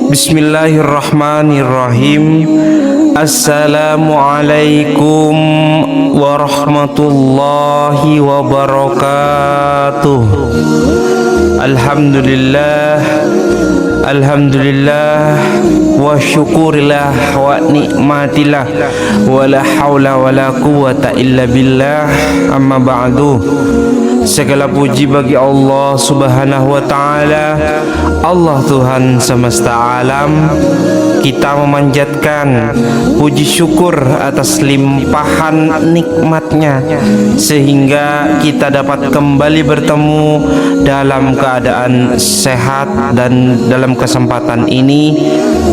Bismillahirrahmanirrahim. Assalamualaikum warahmatullahi wabarakatuh. Alhamdulillah wa syukurillah wa nikmatillah wa la hawla wa la quwata illa billah. Amma ba'du. Segala puji bagi Allah Subhanahu wa ta'ala, Allah Tuhan semesta alam. Kita memanjatkan puji syukur atas limpahan nikmatnya, sehingga kita dapat kembali bertemu dalam keadaan sehat. Dan dalam kesempatan ini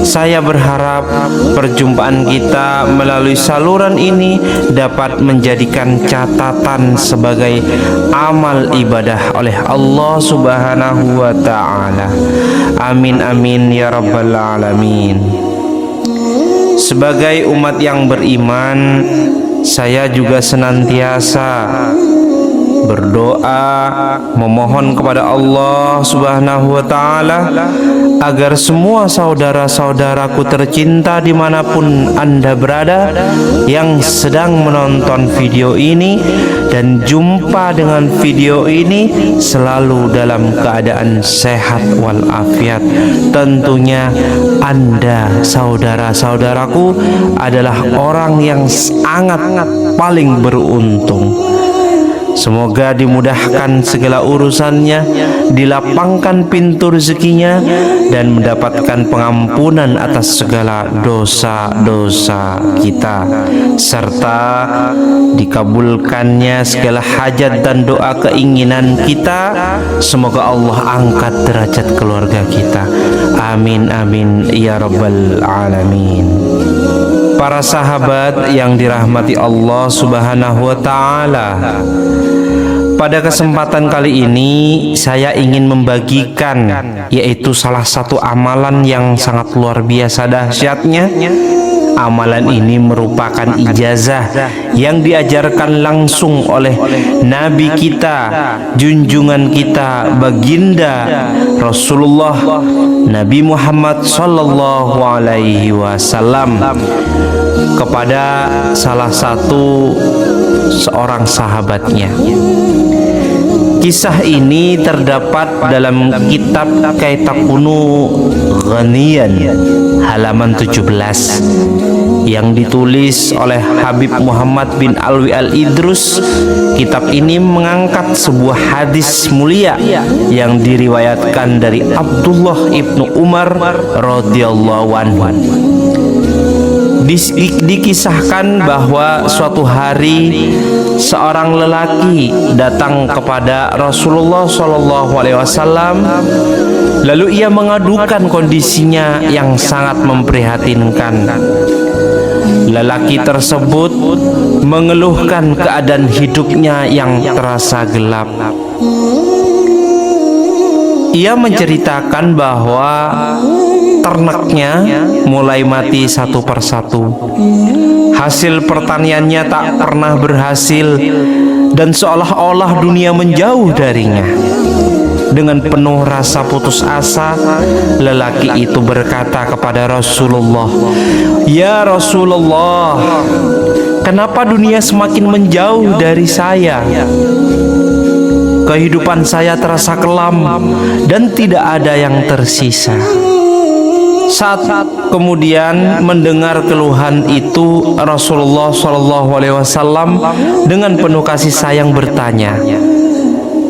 saya berharap perjumpaan kita melalui saluran ini dapat menjadikan catatan sebagai amal ibadah oleh Allah Subhanahu wa ta'ala. Amin amin ya rabbal alamin. Sebagai umat yang beriman, saya juga senantiasa berdoa memohon kepada Allah Subhanahu wa ta'ala agar semua saudara-saudaraku tercinta dimanapun Anda berada yang sedang menonton video ini dan jumpa dengan video ini selalu dalam keadaan sehat walafiat. Tentunya Anda, saudara-saudaraku, adalah orang yang sangat paling beruntung. Semoga dimudahkan segala urusannya, dilapangkan pintu rezekinya, dan mendapatkan pengampunan atas segala dosa-dosa kita, serta dikabulkannya segala hajat dan doa keinginan kita. Semoga Allah angkat derajat keluarga kita. Amin amin ya rabbal alamin. Para sahabat yang dirahmati Allah Subhanahu wa ta'ala, pada kesempatan kali ini saya ingin membagikan yaitu salah satu amalan yang sangat luar biasa dahsyatnya. Amalan ini merupakan ijazah yang diajarkan langsung oleh Nabi kita, junjungan kita, baginda Rasulullah Nabi Muhammad sallallahu alaihi wasallam kepada salah satu seorang sahabatnya. Kisah ini terdapat dalam kitab Kaitakunu Ghaniyan halaman 17 yang ditulis oleh Habib Muhammad bin Alwi Al-Idrus. Kitab ini mengangkat sebuah hadis mulia yang diriwayatkan dari Abdullah ibnu Umar radhiyallahu anhu. Dikisahkan bahwa suatu hari seorang lelaki datang kepada Rasulullah SAW, lalu ia mengadukan kondisinya yang sangat memprihatinkan. Lelaki tersebut mengeluhkan keadaan hidupnya yang terasa gelap. Ia menceritakan bahwa ternaknya mulai mati satu persatu. Hasil pertaniannya tak pernah berhasil dan seolah-olah dunia menjauh darinya. Dengan penuh rasa putus asa, lelaki itu berkata kepada Rasulullah, "Ya Rasulullah, kenapa dunia semakin menjauh dari saya? Kehidupan saya terasa kelam dan tidak ada yang tersisa." Saat kemudian mendengar keluhan itu, Rasulullah SAW dengan penuh kasih sayang bertanya,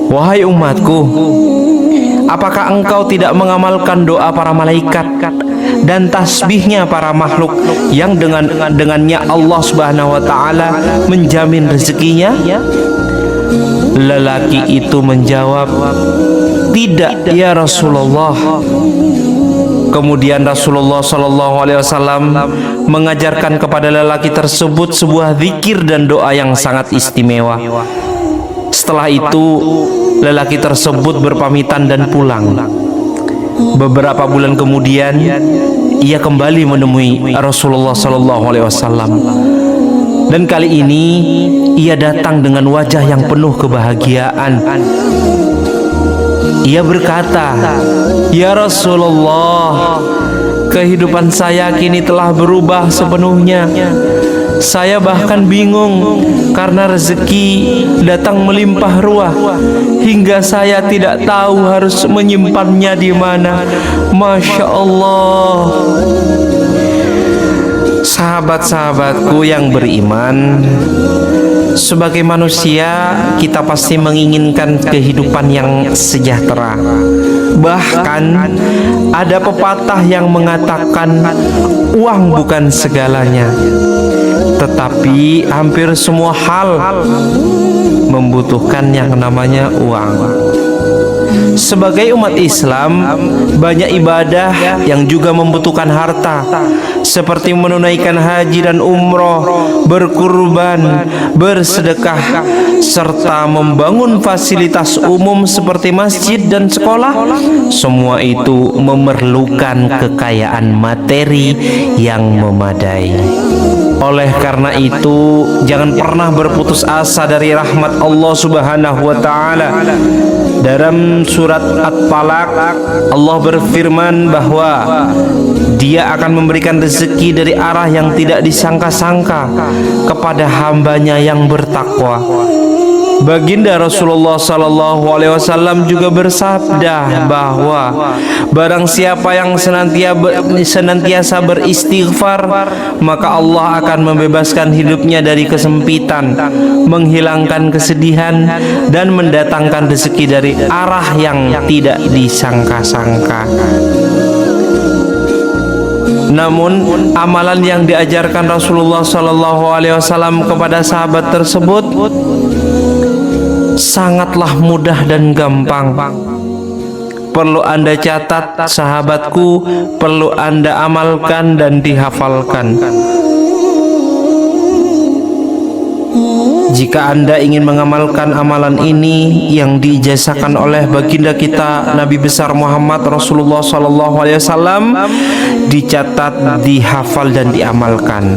"Wahai umatku, apakah engkau tidak mengamalkan doa para malaikat dan tasbihnya para makhluk yang dengannya Allah Subhanahu wa ta'ala menjamin rezekinya?" Lelaki itu menjawab, "Tidak ya Rasulullah." Kemudian Rasulullah SAW mengajarkan kepada lelaki tersebut sebuah zikir dan doa yang sangat istimewa. Setelah itu lelaki tersebut berpamitan dan pulang. Beberapa bulan kemudian ia kembali menemui Rasulullah SAW. Dan kali ini ia datang dengan wajah yang penuh kebahagiaan. Ia berkata, "Ya Rasulullah, kehidupan saya kini telah berubah sepenuhnya. Saya bahkan bingung karena rezeki datang melimpah ruah hingga saya tidak tahu harus menyimpannya di mana." Masya Allah. Sahabat-sahabatku yang beriman, sebagai manusia kita pasti menginginkan kehidupan yang sejahtera. Bahkan ada pepatah yang mengatakan uang bukan segalanya, tetapi hampir semua hal membutuhkan yang namanya uang. Sebagai umat Islam, banyak ibadah yang juga membutuhkan harta, seperti menunaikan haji dan umroh, berkurban, bersedekah, serta membangun fasilitas umum seperti masjid dan sekolah. Semua itu memerlukan kekayaan materi yang memadai. Oleh karena itu, jangan pernah berputus asa dari rahmat Allah Subhanahu wa taala. Dalam surat At-Talaq, Allah berfirman bahwa Dia akan memberikan rezeki dari arah yang tidak disangka-sangka kepada hambanya yang bertakwa. Baginda Rasulullah SAW juga bersabda bahwa barang siapa yang senantiasa beristighfar, maka Allah akan membebaskan hidupnya dari kesempitan, menghilangkan kesedihan, dan mendatangkan rezeki dari arah yang tidak disangka-sangka. Namun amalan yang diajarkan Rasulullah SAW kepada sahabat tersebut sangatlah mudah dan gampang. Perlu Anda catat, sahabatku, perlu Anda amalkan dan dihafalkan. Jika Anda ingin mengamalkan amalan ini yang diijazahkan oleh baginda kita Nabi besar Muhammad Rasulullah SAW, dicatat, dihafal dan diamalkan.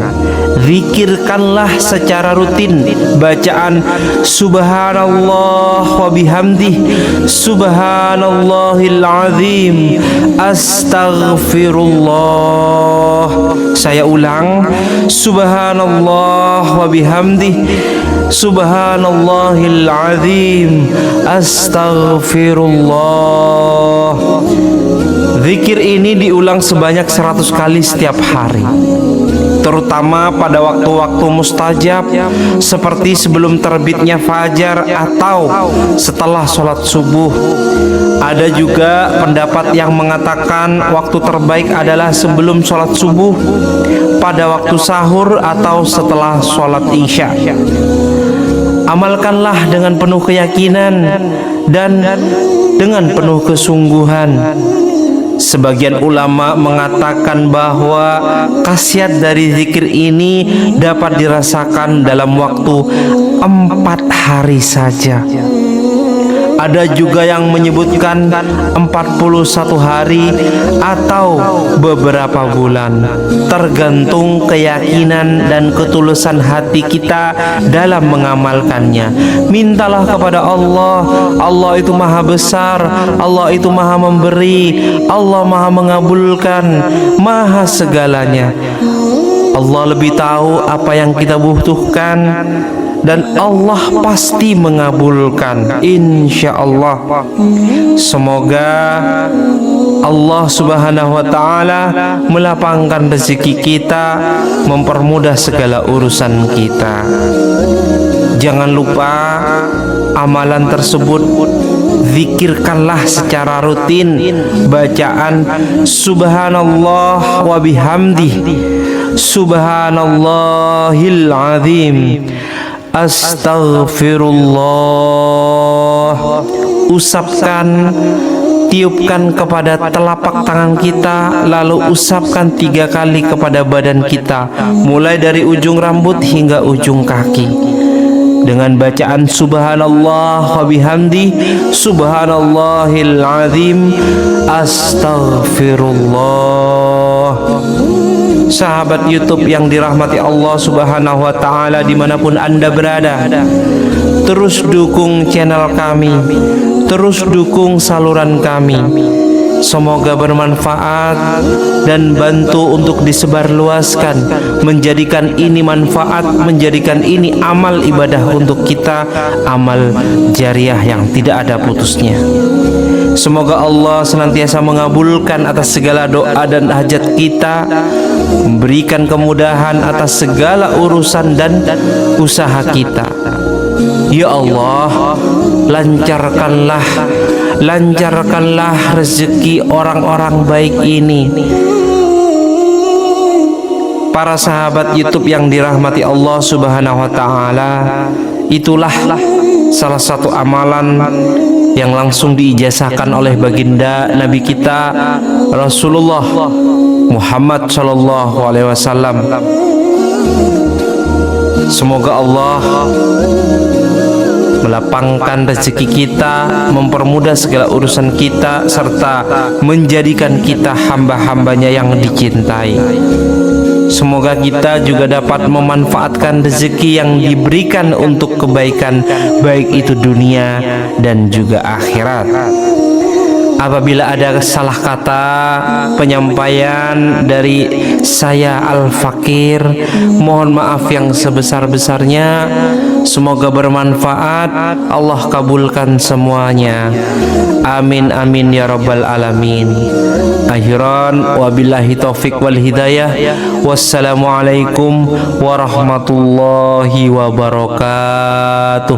Zikirkanlah secara rutin bacaan Subhanallah wa bihamdih, Subhanallahil azim, Astaghfirullah. Saya ulang, Subhanallah wa bihamdih, Subhanallahil azim, Astaghfirullah. Zikir ini diulang sebanyak 100 kali setiap hari, terutama pada waktu-waktu mustajab seperti sebelum terbitnya fajar atau setelah sholat subuh. Ada juga pendapat yang mengatakan waktu terbaik adalah sebelum sholat subuh, pada waktu sahur, atau setelah sholat isya. Amalkanlah dengan penuh keyakinan dan dengan penuh kesungguhan. Sebagian ulama mengatakan bahwa khasiat dari zikir ini dapat dirasakan dalam waktu 4 hari saja. Ada juga yang menyebutkan 41 hari atau beberapa bulan, tergantung keyakinan dan ketulusan hati kita dalam mengamalkannya. Mintalah kepada Allah. Allah itu maha besar, Allah itu maha memberi, Allah maha mengabulkan, maha segalanya. Allah lebih tahu apa yang kita butuhkan, dan Allah pasti mengabulkan, insya Allah. Semoga Allah Subhanahu wa ta'ala melapangkan rezeki kita, mempermudah segala urusan kita. Jangan lupa amalan tersebut zikirkanlah secara rutin. Bacaan Subhanallah wa bihamdih, Subhanallahil azim, Astaghfirullah. Usapkan, tiupkan kepada telapak tangan kita, lalu usapkan 3 kali kepada badan kita, mulai dari ujung rambut hingga ujung kaki, dengan bacaan Subhanallah wa bihamdi, Subhanallahil azim, Astaghfirullah. sahabat YouTube yang dirahmati Allah Subhanahu wa Ta'ala, dimanapun Anda berada, terus dukung channel kami, terus dukung saluran kami. Semoga bermanfaat dan bantu untuk disebarluaskan, menjadikan ini manfaat, menjadikan ini amal ibadah untuk kita, amal jariah yang tidak ada putusnya. Semoga Allah senantiasa mengabulkan atas segala doa dan hajat kita, memberikan kemudahan atas segala urusan dan usaha kita. Ya Allah, lancarkanlah rezeki orang-orang baik ini. Para sahabat YouTube yang dirahmati Allah Subhanahu wa Ta'ala, itulah salah satu amalan yang langsung diijazahkan oleh baginda Nabi kita Rasulullah Muhammad sallallahu alaihi wasallam. Semoga Allah melapangkan rezeki kita, mempermudah segala urusan kita, serta menjadikan kita hamba-hambanya yang dicintai. Semoga kita juga dapat memanfaatkan rezeki yang diberikan untuk kebaikan, baik itu dunia dan juga akhirat. Apabila ada salah kata penyampaian dari saya Al-Fakir, mohon maaf yang sebesar-besarnya. Semoga bermanfaat. Allah kabulkan semuanya. Amin amin ya rabbal alamin. Akhiran wabillahi taufik wal hidayah. Wassalamualaikum warahmatullahi wabarakatuh.